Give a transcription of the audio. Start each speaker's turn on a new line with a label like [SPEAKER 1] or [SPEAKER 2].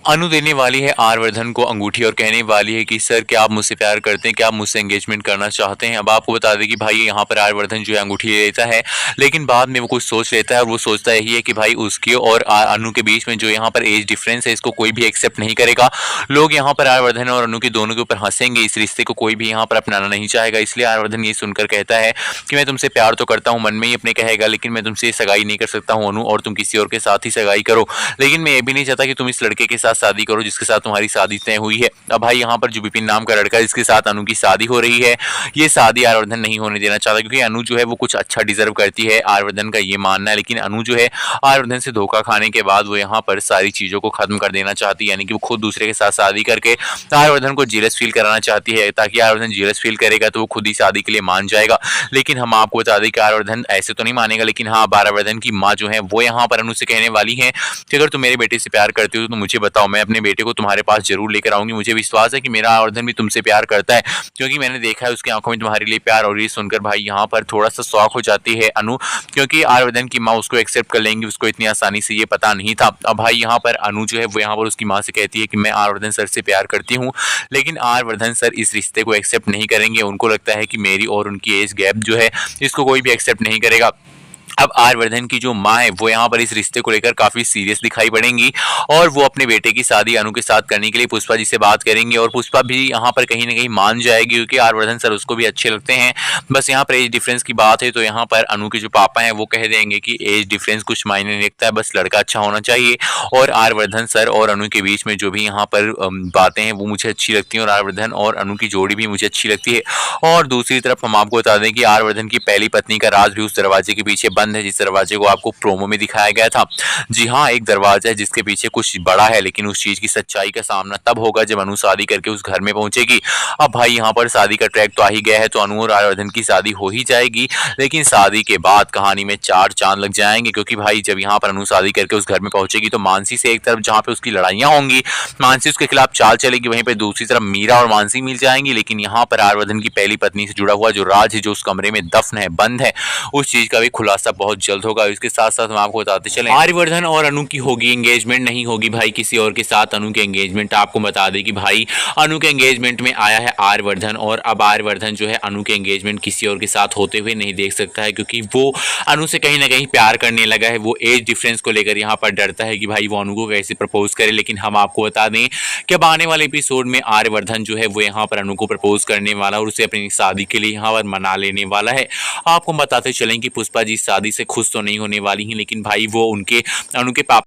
[SPEAKER 1] अनु देने वाली है आर्यवर्धन को अंगूठी और कहने वाली है कि सर क्या आप मुझसे प्यार करते हैं, क्या आप मुझसे एंगेजमेंट करना चाहते हैं। अब आपको बता दें कि भाई यहाँ पर आर्यवर्धन जो है अंगूठी ले लेता है, लेकिन बाद में वो कुछ सोच लेता है और वो सोचता यही है कि भाई उसके और अनु के बीच में जो यहाँ पर एज डिफरेंस है इसको कोई भी एक्सेप्ट नहीं करेगा। लोग यहाँ पर आर्यवर्धन और अनु के दोनों के ऊपर हंसेंगे, इस रिश्ते को कोई भी यहाँ पर अपनाना नहीं चाहेगा। इसलिए आर्यवर्धन ये सुनकर कहता है कि मैं तुमसे प्यार तो करता हूँ, मन में ही अपने कहेगा, लेकिन मैं तुमसे सगाई नहीं कर सकता हूँ अनु, और तुम किसी और के साथ ही सगाई करो। लेकिन मैं ये भी नहीं चाहता कि तुम इस लड़के के साथ शादी करो जिसके साथ तुम्हारी शादी तय हुई है। अब भाई यहाँ पर जो विपिन नाम का लड़का जिसके साथ अनु की शादी हो रही है, ये शादी आर्यवर्धन नहीं होने देना चाहता, क्योंकि अनु जो है वो कुछ अच्छा डिजर्व करती है, आर्यवर्धन का ये मानना है। लेकिन अनु जो है आर्यवर्धन से धोखा खाने के बाद वो यहाँ पर सारी चीजों को खत्म कर देना चाहती है, यानी कि वो खुद दूसरे के साथ शादी करके आर्यवर्धन को जेलस फील कराना चाहती है, ताकि आर्यवर्धन जेलस फील करेगा तो वो खुद ही शादी के लिए मान जाएगा। लेकिन हम आपको बता दें कि आर्यवर्धन ऐसे तो नहीं मानेगा, लेकिन हाँ आर्यवर्धन की माँ जो है वो यहाँ पर अनु से कहने वाली है कि अगर तुम मेरे बेटे से प्यार करते हो तो मुझे बताओ, मैं अपने बेटे को तुम्हारे पास जरूर लेकर आऊंगी। मुझे विश्वास है कि मेरा आर्यवर्धन भी तुमसे प्यार करता है, क्योंकि मैंने देखा है उसकी आंखों में तुम्हारे लिए प्यार। और ये सुनकर भाई यहाँ पर थोड़ा सा शॉक हो जाती है अनु, क्योंकि आर्यवर्धन की माँ उसको एक्सेप्ट कर लेंगी, उसको इतनी आसानी से ये पता नहीं था। अब भाई यहाँ पर अनु जो है वो यहाँ पर उसकी माँ से कहती है कि मैं आर्यवर्धन सर से प्यार करती हूँ, लेकिन आर्यवर्धन सर इस रिश्ते को एक्सेप्ट नहीं करेंगे। उनको लगता है कि मेरी और उनकी एज गैप जो है इसको कोई भी एक्सेप्ट नहीं करेगा। अब आर्यवर्धन की जो माँ है वो यहाँ पर इस रिश्ते को लेकर काफी सीरियस दिखाई पड़ेंगी, और वो अपने बेटे की शादी अनु के साथ करने के लिए पुष्पा जी से बात करेंगे, और पुष्पा भी यहाँ पर कहीं ना कहीं मान जाएगी, क्योंकि आर्यवर्धन सर उसको भी अच्छे लगते हैं। बस यहाँ पर एज डिफरेंस की बात है तो यहाँ पर अनु के जो पापा हैं वो कह देंगे कि एज डिफरेंस कुछ मायने नहीं रखता है, बस लड़का अच्छा होना चाहिए। और आर्यवर्धन सर और अनु के बीच में जो भी यहाँ पर बातें हैं वो मुझे अच्छी लगती हैं, और आर्यवर्धन और अनु की जोड़ी भी मुझे अच्छी लगती है। और दूसरी तरफ हम आपको बता दें कि आर्यवर्धन की पहली पत्नी का राज भी उस दरवाजे के पीछे बंद है, जिस दरवाजे को आपको प्रोमो में दिखाया गया था। जी हाँ, एक दरवाजा है जिसके पीछे कुछ बड़ा है, लेकिन उस चीज की सच्चाई का सामना तब होगा जब अनु शादी करके उस घर में पहुंचेगी। अब भाई यहाँ पर शादी का ट्रैक तो आ ही गया है, तो अनु और आर्यवर्धन की शादी हो ही जाएगी। लेकिन शादी के बाद कहानी में चार चांद लग जाएंगे, क्योंकि भाई जब यहाँ पर अनु शादी करके उस घर में पहुंचेगी तो मानसी से एक तरफ जहाँ पे उसकी लड़ाइयां होंगी, मानसी उसके खिलाफ चाल चलेगी, वहीं पे दूसरी तरफ मीरा और मानसी मिल जाएंगी। लेकिन यहाँ पर आर्यवर्धन की पहली पत्नी से जुड़ा हुआ जो राज है, जो उस कमरे में दफन है, बंद है, उस चीज का भी खुलासा बहुत जल्द होगा। इसके साथ साथ हम आपको बताते चलें आर्यवर्धन और अनु की होगी एंगेजमेंट, नहीं होगी भाई किसी और के साथ अनु की एंगेजमेंट। आपको बता दें कि भाई अनु के एंगेजमेंट में आया है आर्यवर्धन, और अब आर्यवर्धन जो है अनु के एंगेजमेंट किसी और के साथ होते हुए नहीं देख सकता है, क्योंकि वो अनु से कहीं ना कहीं प्यार करने लगा है। वो एज डिफरेंस को लेकर यहाँ पर डरता है कि भाई वो अनु को कैसे प्रपोज करे। लेकिन हम आपको बता दें कि अब आने वाले एपिसोड में आर्यवर्धन जो है वो यहाँ पर अनु को प्रपोज करने वाला और उसे अपनी शादी के लिए यहाँ पर मना लेने वाला है। आपको बताते चलें कि पुष्पा जी शादी से खुश तो नहीं होने वाली हैं, लेकिन भाई वो उनके अनु के पापा